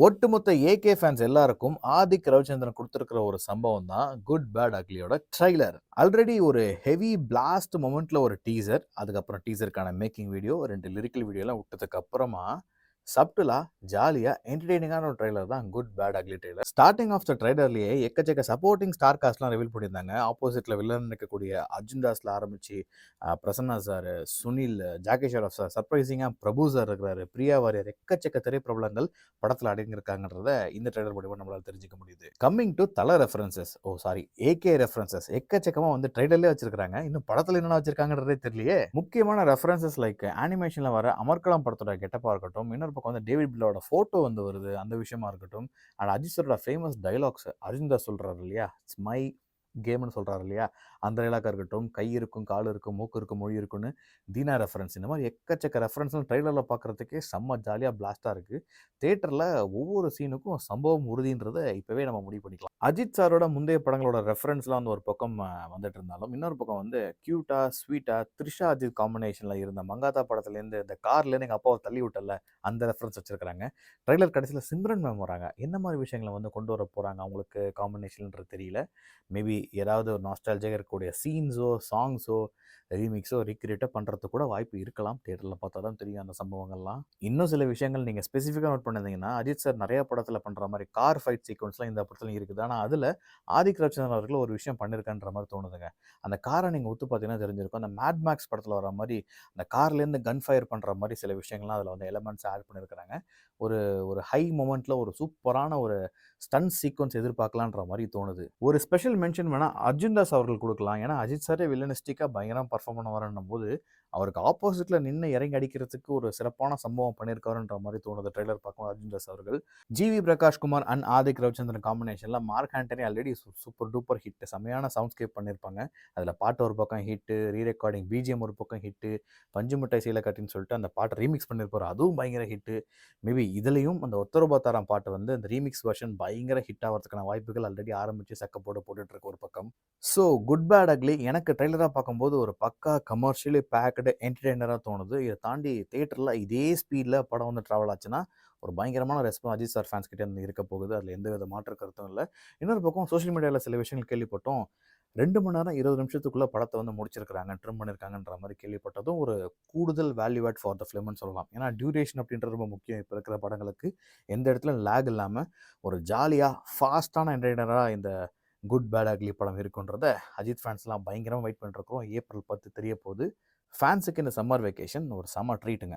ஒட்டுமொத்த AK fans எல்லாருக்கும் ஆதிக் ரவிச்சந்திரன் குடுத்திருக்கிற ஒரு சம்பவம் தான் குட் பேட் அக்லியோட ட்ரெய்லர். ஆல்ரெடி ஒரு ஹெவி பிளாஸ்ட் மொமெண்ட்ல ஒரு டீசர், அதுக்கப்புறம் டீசருக்கான மேக்கிங் வீடியோ, 2 லிரிக்கல் வீடியோலாம் விட்டதுக்கு அப்புறமா சப்டிலா, ஜாலியா, என்டர்டெய்னிங்கான ஒரு ட்ரெய்லர் தான் good bad ugly trailer. Starting off the ட்ரெய்லர்லயே எக்கச்சக்க சப்போர்ட்டிங் ஸ்டார் காஸ்ட்லாம் ரிவீல் பண்ணியிருந்தாங்க. ஆப்போசிட்ல வில்லன் இருக்கக்கூடிய அர்ஜுன் தாஸ்ல ஆரம்பிச்சு பிரசன்னா சார், சுனில், ஜாக்கி ஷெராஃப் சார், சர்ப்ரைசிங்கா பிரபு சார் இருக்கிறாரு, பிரியா வாரியர், எக்கச்சக்க திரைப்பிரபலங்கள் படத்தில் அடங்கியிருக்காங்கன்றத இந்த ட்ரெய்லர் மூலியமா நம்மளால தெரிஞ்சுக்க முடியுது. கம்மிங் டு தல ரெஃபரன்சஸ், ஏகே ரெஃபரன்சஸ் எக்கச்சக்கமா வந்து ட்ரெய்லர்லயே வச்சிருக்காங்க. இன்னும் படத்துல என்னென்ன வச்சிருக்காங்கன்றதே தெரியலையே. முக்கியமான ரெஃபரன்சஸ் லைக் அனிமேஷன்ல வர அமர்கலம் படத்தோட கெட்டப்பா இருக்கட்டும், இன்னொரு பக்கம் வந்து டேவிட் பில்லோட ஃபோட்டோ வந்து வருது, அந்த விஷயமா இருக்கட்டும், அண்ட் அஜித் சாரோட ஃபேமஸ் டயலாக்ஸ் அர்ஜுன் தாஸ் சொல்றாரு இல்லையா, இட்ஸ் மை கேம்னு சொல்றாரு இல்லையா, அந்த டைலாக்கா இருக்கட்டும், கை இருக்கும், கால் இருக்கும், மூக்கு இருக்கும், மொழி இருக்கும்னு தீனா ரெஃபரன்ஸ், இந்த மாதிரி எக்கச்சக்க ரெஃபரன்ஸ்லாம் ட்ரெய்லரில் பார்க்குறதுக்கே செம்ம ஜாலியாக பிளாஸ்டாக இருக்குது. தேட்டரில் ஒவ்வொரு சீனுக்கும் சம்பவம் உறுதின்றதை இப்போவே நம்ம முடிவு பண்ணிக்கலாம். அஜித் சாரோட முந்தைய படங்களோட ரெஃபரன்ஸ்லாம் வந்து ஒரு பக்கம் வந்துட்டு இருந்தாலும், இன்னொரு பக்கம் வந்து க்யூட்டா, ஸ்வீட்டா, த்ரிஷா அஜித் காம்பினேஷனில் இருந்த மங்காத்தா படத்துலேருந்து இந்த கார்லேருந்து எங்கள் அப்பாவை தள்ளி விட்டல, அந்த ரெஃபரன்ஸ் வச்சிருக்காங்க. ட்ரெய்லர் கடைசியில் சிம்ரன் மேம் வராங்க. என்ன மாதிரி விஷயங்களை வந்து கொண்டு வர போகிறாங்க அவங்களுக்கு காம்பினேஷன்ன்றது தெரியல. மேபி ஏதாவது ஒரு நாஸ்டாலஜியாக இருக்கக்கூடிய சீன்ஸோ, சாங்ஸோ, ரீமிக்ஸோ, ரீக்ரியேட்டோ பண்ணுறதுக்கு கூட வாய்ப்பு இருக்கலாம். தியேட்டரில் பார்த்தா தான் தெரியும் அந்த சம்பவங்கள்லாம். இன்னும் சில விஷயங்கள் நீங்கள் ஸ்பெசிஃபிக்காக நோட் பண்ணியிருந்தீங்கன்னா, அஜித் சார் நிறைய படத்தில் பண்ணுற மாதிரி கார் ஃபைட் சீக்வன்ஸ்லாம் இந்த படத்துலையும் இருக்குது. ஆனால் அதில் ஆதிக் ரவிச்சந்திரன் அவர்கள் ஒரு விஷயம் பண்ணியிருக்கான்ற மாதிரி தோணுதுங்க. அந்த காரை நீங்கள் ஒத்து பார்த்தீங்கன்னா தெரிஞ்சிருக்கும். அந்த மேட் மேக்ஸ் படத்தில் வர மாதிரி அந்த கார்லேருந்து கன் ஃபயர் பண்ணுற மாதிரி சில விஷயங்கள்லாம் அதில் வந்து எலமெண்ட்ஸ் ஆட் பண்ணியிருக்கிறாங்க. ஒரு ஒரு ஹை மொமெண்ட்டில் ஒரு சூப்பரான ஒரு ஸ்டன் சீக்வன்ஸ் எதிர்பார்க்கலான்ற மாதிரி தோணுது. ஒரு ஸ்பெஷல் மென்ஷன் வேணா அர்ஜுன் தாஸ் அவர்கள் கொடுக்கலாம். ஏன்னா அஜித் சாரே வில்லனிஸ்டிக்காக பயங்கரமாக பர்ஃபார்ம் பண்ண வரன்னும் போது அவருக்கு ஆப்போசிட்ல நின்று இறங்கி அடிக்கிறதுக்கு ஒரு சிறப்பான சம்பவம் பண்ணியிருக்காருன்ற மாதிரி தோணுது ட்ரெய்லர் பார்க்கும் அர்ஜுன் தாஸ் அவர்கள். ஜிவி பிரகாஷ் குமார் அண்ட் ஆதிக் ரவிச்சந்திரன் காம்பினேஷன்ல Mark Antony already super duper hit, செமையான சவுண்ட்ஸ்கேப் பண்ணியிருப்பாங்க. அதில் பாட்டு ஒரு பக்கம் ஹிட்டு, ரீ ரெக்கார்டிங் பிஜிஎம் ஒரு பக்கம் ஹிட்டு, பஞ்சு மிட்டாய் சீலை கட்டின்னு சொல்லிட்டு அந்த பாட்டை ரீமிக்ஸ் பண்ணியிருப்பாரு, அதுவும் பயங்கர ஹிட்டு. மேபி இதுலேயும் அந்த ஒத்தரபாத்தாராம் பாட்டு வந்து அந்த ரீமிக்ஸ் வெர்ஷன் பயங்கர ஹிட் ஆகிறதுக்கான வாய்ப்புகள் ஆல்ரெடி ஆரம்பித்து சக்கப்போடு போட்டுட்டு இருக்கு ஒரு பக்கம். ஸோ குட் பேட் அக்லி எனக்கு ட்ரெய்லராக பார்க்கும்போது ஒரு பக்கா கமர்ஷியலி பேக்டு என்டர்டெய்னராக தோணுது. இதை தாண்டி தேட்டரில் இதே ஸ்பீடில் படம் வந்து ட்ராவல் ஆச்சுன்னா ஒரு பயங்கரமான ரெஸ்பான்ஸ் அஜித் சார் ஃபேன்ஸ் கிட்டே இருந்து இருக்க போகுது. அதில் எந்த வித மாற்று கருத்தும் இல்லை. இன்னொரு பக்கம் சோஷியல் மீடியாவில் சில விஷயங்கள் கேள்விப்பட்டோம். 2 மணி நேரம் 20 நிமிஷத்துக்குள்ள படத்தை வந்து முடிச்சிருக்கிறாங்க, ட்ரிம் பண்ணியிருக்காங்கன்ற மாதிரி கேள்விப்பட்டதும் ஒரு கூடுதல் வேல்யூ ஆட் ஃபார் த ஃபிலிம்னு சொல்லலாம். ஏன்னா டியூரேஷன் அப்படின்றது ரொம்ப முக்கியம் இப்போ இருக்கிற படங்களுக்கு. எந்த இடத்துல லேக் இல்லாமல் ஒரு ஜாலியாக ஃபாஸ்டான என்டர்டெய்னராக இந்த குட் பேட் அக்லி படம் இருக்குன்றத அஜித் ஃபேன்ஸ்லாம் பயங்கரமாக வெயிட் பண்ணிருக்கிறோம். ஏப்ரல் 10 தெரிய போகுது. ஃபேன்ஸுக்கு இந்த சம்மர் வெக்கேஷன் ஒரு செம்ம ட்ரீட்டுங்க.